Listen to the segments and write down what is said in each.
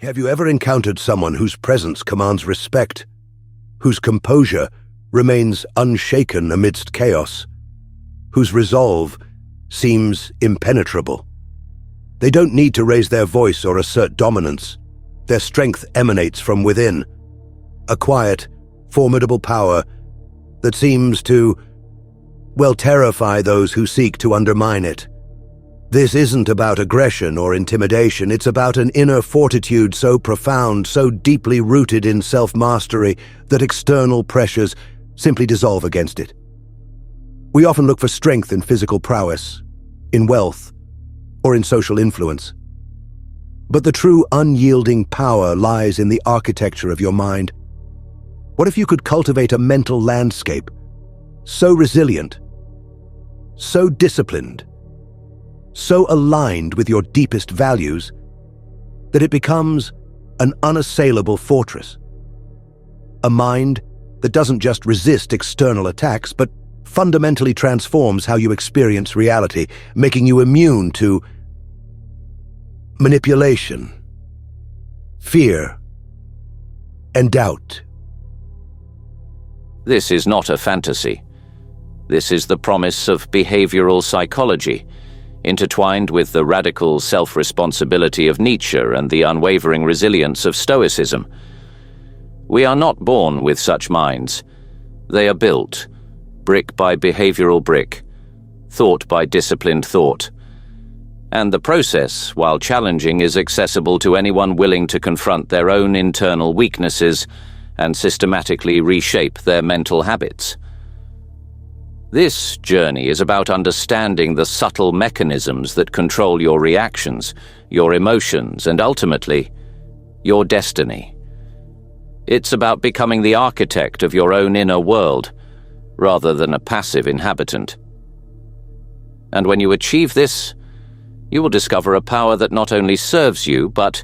Have you ever encountered someone whose presence commands respect, whose composure remains unshaken amidst chaos, whose resolve seems impenetrable? They don't need to raise their voice or assert dominance. Their strength emanates from within, a quiet, formidable power that seems to, terrify those who seek to undermine it. This isn't about aggression or intimidation, it's about an inner fortitude so profound, so deeply rooted in self-mastery that external pressures simply dissolve against it. We often look for strength in physical prowess, in wealth, or in social influence. But the true unyielding power lies in the architecture of your mind. What if you could cultivate a mental landscape so resilient, so disciplined, so aligned with your deepest values that it becomes an unassailable fortress? A mind that doesn't just resist external attacks, but fundamentally transforms how you experience reality, making you immune to manipulation, fear, and doubt. This is not a fantasy. This is the promise of behavioral psychology, intertwined with the radical self-responsibility of Nietzsche and the unwavering resilience of Stoicism. We are not born with such minds. They are built, brick by behavioral brick, thought by disciplined thought. And the process, while challenging, is accessible to anyone willing to confront their own internal weaknesses and systematically reshape their mental habits. This journey is about understanding the subtle mechanisms that control your reactions, your emotions, and ultimately, your destiny. It's about becoming the architect of your own inner world, rather than a passive inhabitant. And when you achieve this, you will discover a power that not only serves you, but,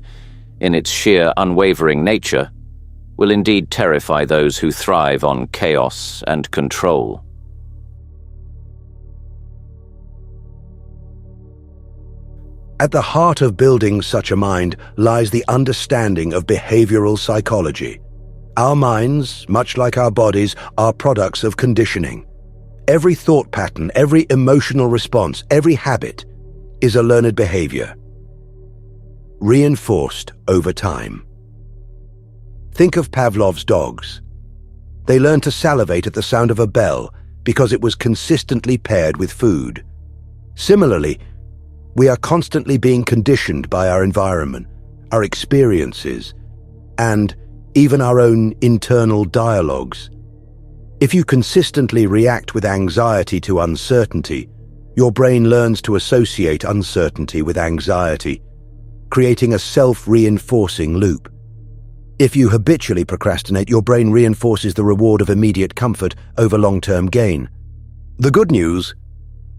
in its sheer unwavering nature, will indeed terrify those who thrive on chaos and control. At the heart of building such a mind lies the understanding of behavioral psychology. Our minds, much like our bodies, are products of conditioning. Every thought pattern, every emotional response, every habit is a learned behavior, reinforced over time. Think of Pavlov's dogs. They learned to salivate at the sound of a bell because it was consistently paired with food. Similarly, we are constantly being conditioned by our environment, our experiences, and even our own internal dialogues. If you consistently react with anxiety to uncertainty, your brain learns to associate uncertainty with anxiety, creating a self-reinforcing loop. If you habitually procrastinate, your brain reinforces the reward of immediate comfort over long-term gain. The good news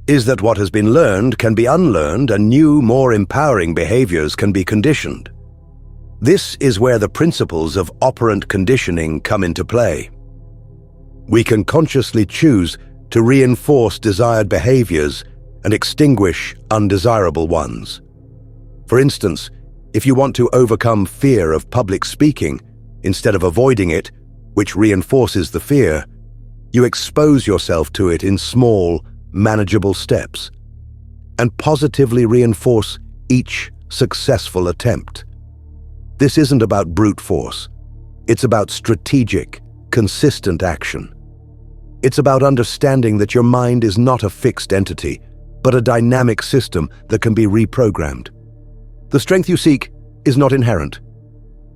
is that what has been learned can be unlearned and new, more empowering behaviors can be conditioned. This is where the principles of operant conditioning come into play. We can consciously choose to reinforce desired behaviors and extinguish undesirable ones. For instance, if you want to overcome fear of public speaking, instead of avoiding it, which reinforces the fear, you expose yourself to it in small, manageable steps, and positively reinforce each successful attempt. This isn't about brute force. It's about strategic, consistent action. It's about understanding that your mind is not a fixed entity, but a dynamic system that can be reprogrammed. The strength you seek is not inherent.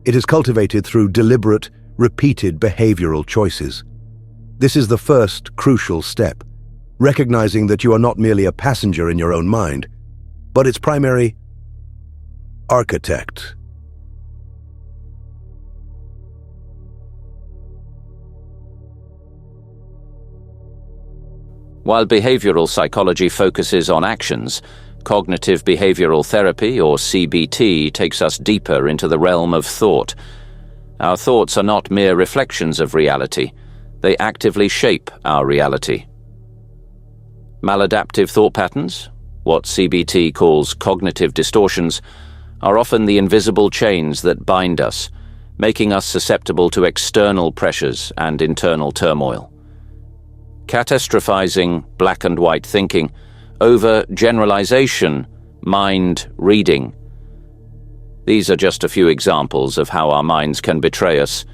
It is cultivated through deliberate, repeated behavioral choices. This is the first crucial step, recognizing that you are not merely a passenger in your own mind, but its primary architect. While behavioral psychology focuses on actions, cognitive behavioral therapy, or CBT, takes us deeper into the realm of thought. Our thoughts are not mere reflections of reality. They actively shape our reality. Maladaptive thought patterns, what CBT calls cognitive distortions, are often the invisible chains that bind us, making us susceptible to external pressures and internal turmoil. Catastrophizing black and white thinking over generalization, mind reading. These are just a few examples of how our minds can betray us,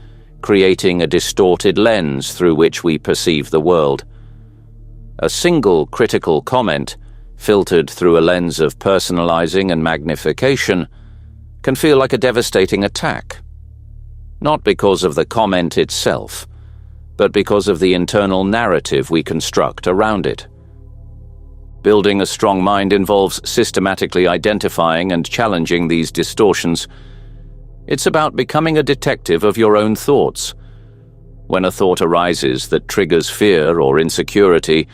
creating a distorted lens through which we perceive the world. A single critical comment, filtered through a lens of personalizing and magnification, can feel like a devastating attack. Not because of the comment itself, but because of the internal narrative we construct around it. Building a strong mind involves systematically identifying and challenging these distortions. It's about becoming a detective of your own thoughts. When a thought arises that triggers fear or insecurity,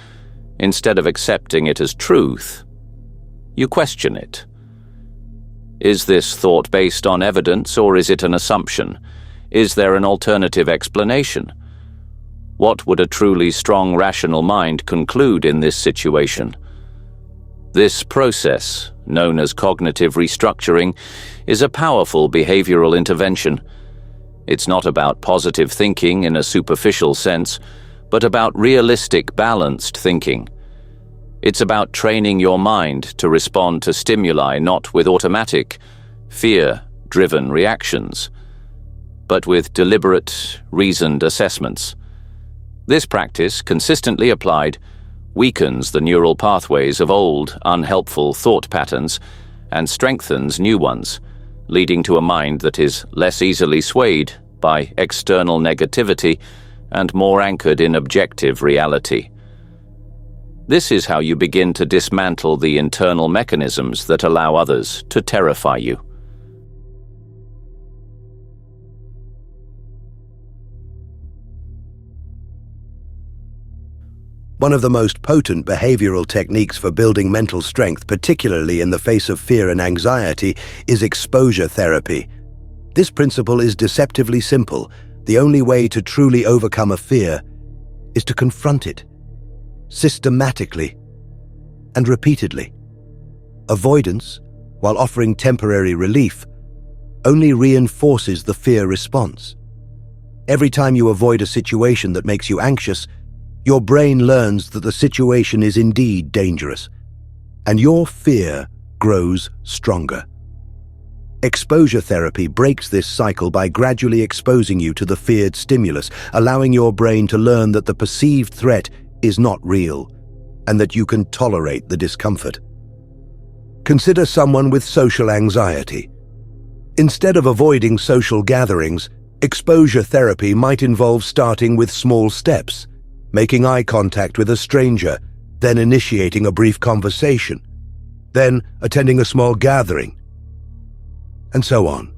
instead of accepting it as truth, you question it. Is this thought based on evidence, or is it an assumption? Is there an alternative explanation? What would a truly strong rational mind conclude in this situation? This process, known as cognitive restructuring, is a powerful behavioral intervention. It's not about positive thinking in a superficial sense, but about realistic, balanced thinking. It's about training your mind to respond to stimuli not with automatic, fear-driven reactions, but with deliberate, reasoned assessments. This practice, consistently applied, weakens the neural pathways of old, unhelpful thought patterns and strengthens new ones, leading to a mind that is less easily swayed by external negativity and more anchored in objective reality. This is how you begin to dismantle the internal mechanisms that allow others to terrify you. One of the most potent behavioral techniques for building mental strength, particularly in the face of fear and anxiety, is exposure therapy. This principle is deceptively simple. The only way to truly overcome a fear is to confront it, systematically and repeatedly. Avoidance, while offering temporary relief, only reinforces the fear response. Every time you avoid a situation that makes you anxious, your brain learns that the situation is indeed dangerous, and your fear grows stronger. Exposure therapy breaks this cycle by gradually exposing you to the feared stimulus, allowing your brain to learn that the perceived threat is not real, and that you can tolerate the discomfort. Consider someone with social anxiety. Instead of avoiding social gatherings, exposure therapy might involve starting with small steps, making eye contact with a stranger, then initiating a brief conversation, then attending a small gathering, and so on.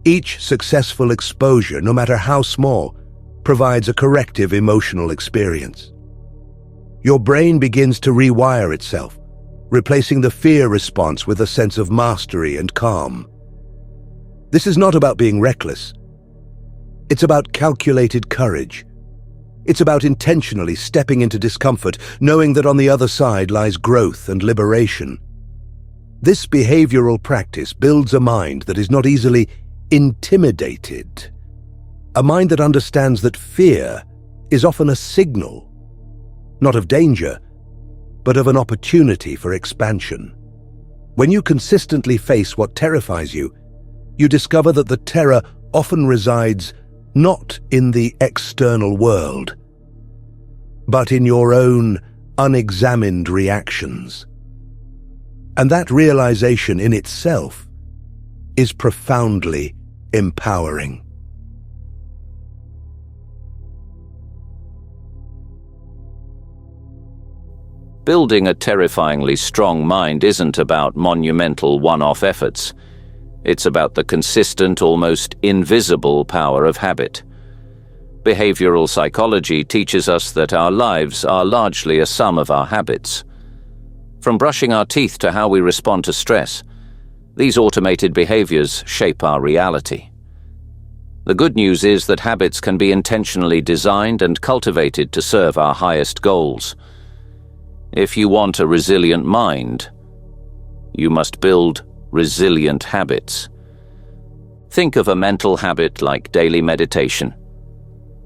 Each successful exposure, no matter how small, provides a corrective emotional experience. Your brain begins to rewire itself, replacing the fear response with a sense of mastery and calm. This is not about being reckless. It's about calculated courage. It's about intentionally stepping into discomfort, knowing that on the other side lies growth and liberation. This behavioral practice builds a mind that is not easily intimidated, a mind that understands that fear is often a signal, not of danger, but of an opportunity for expansion. When you consistently face what terrifies you, you discover that the terror often resides not in the external world, but in your own unexamined reactions. And that realization in itself is profoundly empowering. Building a terrifyingly strong mind isn't about monumental one-off efforts. It's about the consistent, almost invisible power of habit. Behavioral psychology teaches us that our lives are largely a sum of our habits. From brushing our teeth to how we respond to stress, these automated behaviors shape our reality. The good news is that habits can be intentionally designed and cultivated to serve our highest goals. If you want a resilient mind, you must build resilient habits. Think of a mental habit like daily meditation.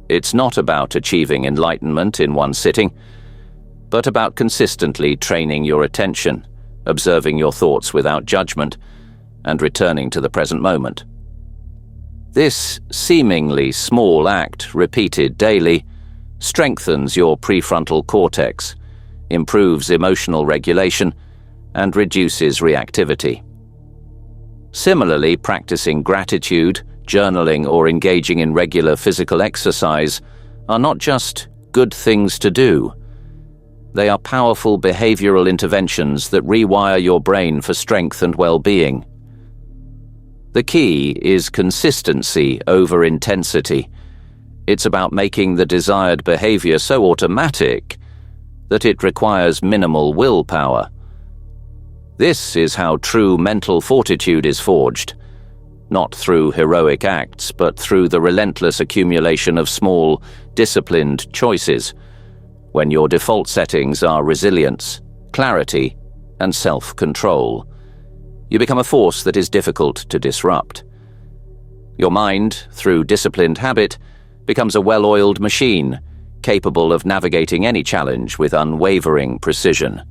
It's not about achieving enlightenment in one sitting, but about consistently training your attention, observing your thoughts without judgment, and returning to the present moment. This seemingly small act, repeated daily, strengthens your prefrontal cortex, improves emotional regulation, and reduces reactivity. Similarly, practicing gratitude, journaling, or engaging in regular physical exercise are not just good things to do. They are powerful behavioral interventions that rewire your brain for strength and well-being. The key is consistency over intensity. It's about making the desired behavior so automatic that it requires minimal willpower. This is how true mental fortitude is forged, not through heroic acts, but through the relentless accumulation of small, disciplined choices, when your default settings are resilience, clarity, and self-control. You become a force that is difficult to disrupt. Your mind, through disciplined habit, becomes a well-oiled machine, capable of navigating any challenge with unwavering precision.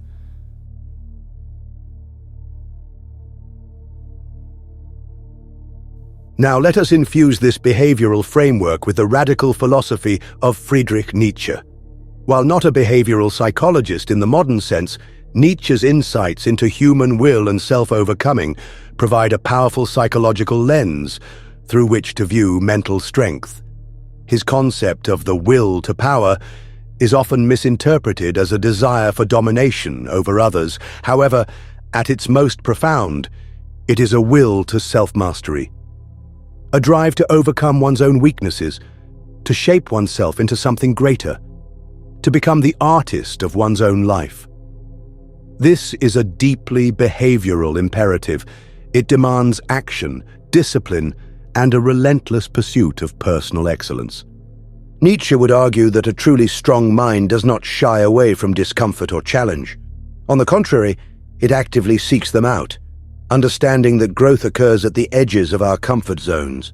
Now let us infuse this behavioral framework with the radical philosophy of Friedrich Nietzsche. While not a behavioral psychologist in the modern sense, Nietzsche's insights into human will and self-overcoming provide a powerful psychological lens through which to view mental strength. His concept of the will to power is often misinterpreted as a desire for domination over others. However, at its most profound, it is a will to self-mastery. A drive to overcome one's own weaknesses, to shape oneself into something greater, to become the artist of one's own life. This is a deeply behavioral imperative. It demands action, discipline, and a relentless pursuit of personal excellence. Nietzsche would argue that a truly strong mind does not shy away from discomfort or challenge. On the contrary, it actively seeks them out, understanding that growth occurs at the edges of our comfort zones.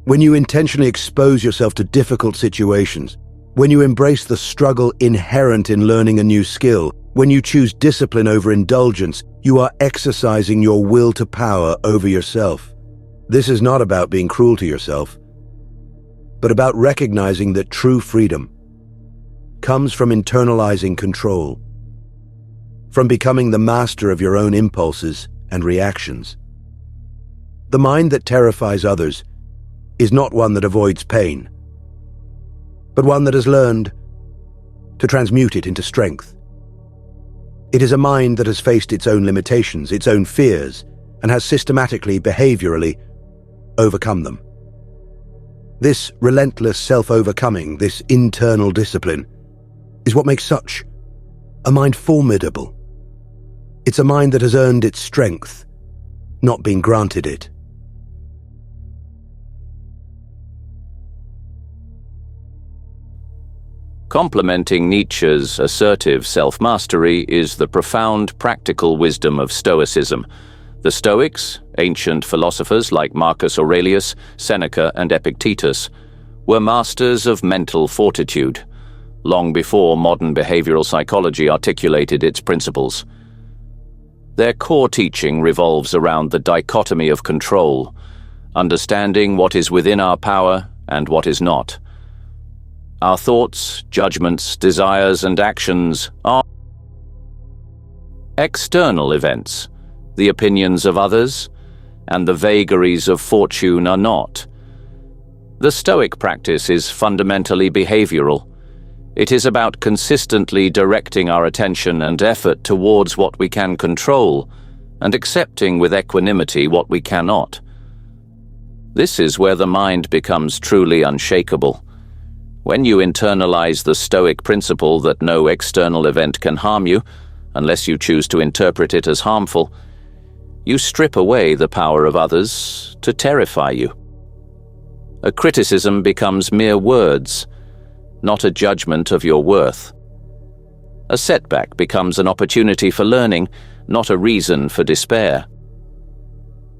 When you intentionally expose yourself to difficult situations, when you embrace the struggle inherent in learning a new skill, when you choose discipline over indulgence, you are exercising your will to power over yourself. This is not about being cruel to yourself, but about recognizing that true freedom comes from internalizing control, from becoming the master of your own impulses and reactions. The mind that terrifies others is not one that avoids pain, but one that has learned to transmute it into strength. It is a mind that has faced its own limitations, its own fears, and has systematically, behaviorally, overcome them. This relentless self-overcoming, this internal discipline, is what makes such a mind formidable. It's a mind that has earned its strength, not been granted it. Complementing Nietzsche's assertive self-mastery is the profound practical wisdom of Stoicism. The Stoics, ancient philosophers like Marcus Aurelius, Seneca, and Epictetus, were masters of mental fortitude, long before modern behavioral psychology articulated its principles. Their core teaching revolves around the dichotomy of control, understanding what is within our power and what is not. Our thoughts, judgments, desires, and actions are external events. The opinions of others and the vagaries of fortune are not. The Stoic practice is fundamentally behavioral. It is about consistently directing our attention and effort towards what we can control and accepting with equanimity what we cannot. This is where the mind becomes truly unshakable. When you internalize the Stoic principle that no external event can harm you, unless you choose to interpret it as harmful, you strip away the power of others to terrify you. A criticism becomes mere words, not a judgment of your worth. A setback becomes an opportunity for learning, not a reason for despair.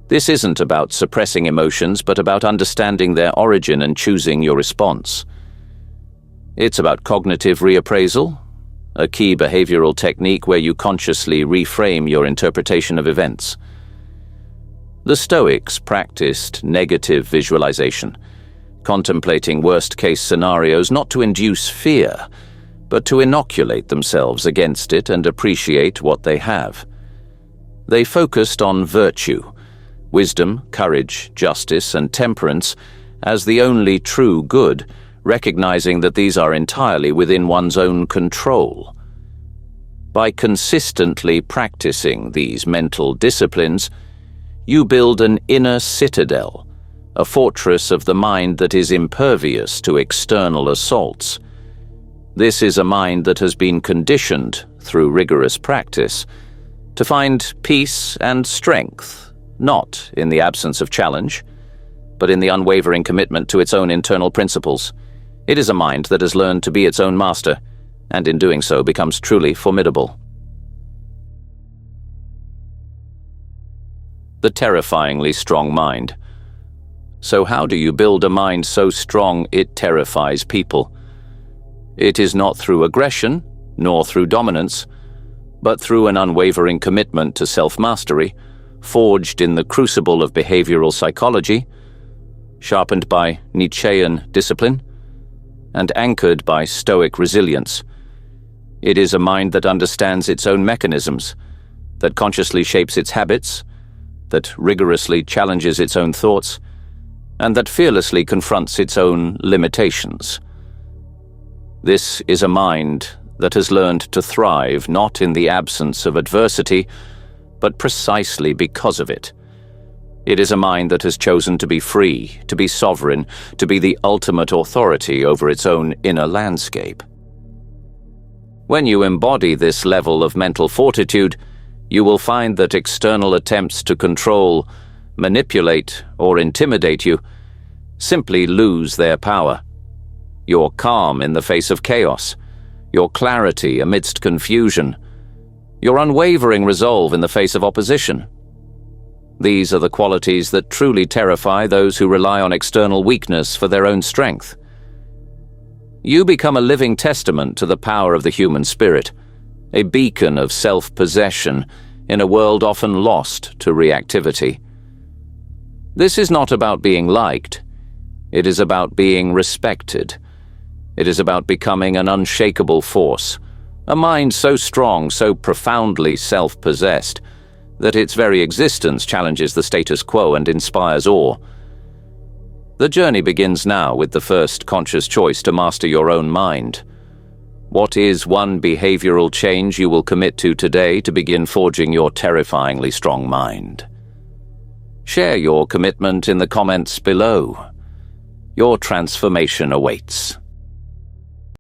This isn't about suppressing emotions, but about understanding their origin and choosing your response. It's about cognitive reappraisal, a key behavioral technique where you consciously reframe your interpretation of events. The Stoics practiced negative visualization, contemplating worst-case scenarios not to induce fear, but to inoculate themselves against it and appreciate what they have. They focused on virtue, wisdom, courage, justice, and temperance as the only true good, recognizing that these are entirely within one's own control. By consistently practicing these mental disciplines, you build an inner citadel, a fortress of the mind that is impervious to external assaults. This is a mind that has been conditioned, through rigorous practice, to find peace and strength, not in the absence of challenge, but in the unwavering commitment to its own internal principles. It is a mind that has learned to be its own master, and in doing so becomes truly formidable. The terrifyingly strong mind. So how do you build a mind so strong it terrifies people? It is not through aggression, nor through dominance, but through an unwavering commitment to self-mastery, forged in the crucible of behavioral psychology, sharpened by Nietzschean discipline, and anchored by Stoic resilience. It is a mind that understands its own mechanisms, that consciously shapes its habits, that rigorously challenges its own thoughts, and that fearlessly confronts its own limitations. This is a mind that has learned to thrive not in the absence of adversity, but precisely because of it. It is a mind that has chosen to be free, to be sovereign, to be the ultimate authority over its own inner landscape. When you embody this level of mental fortitude, you will find that external attempts to control, manipulate, or intimidate you simply lose their power. Your calm in the face of chaos, your clarity amidst confusion, your unwavering resolve in the face of opposition. These are the qualities that truly terrify those who rely on external weakness for their own strength. You become a living testament to the power of the human spirit, a beacon of self-possession in a world often lost to reactivity. This is not about being liked. It is about being respected. It is about becoming an unshakable force, a mind so strong, so profoundly self-possessed, that its very existence challenges the status quo and inspires awe. The journey begins now with the first conscious choice to master your own mind. What is one behavioral change you will commit to today to begin forging your terrifyingly strong mind? Share your commitment in the comments below. Your transformation awaits.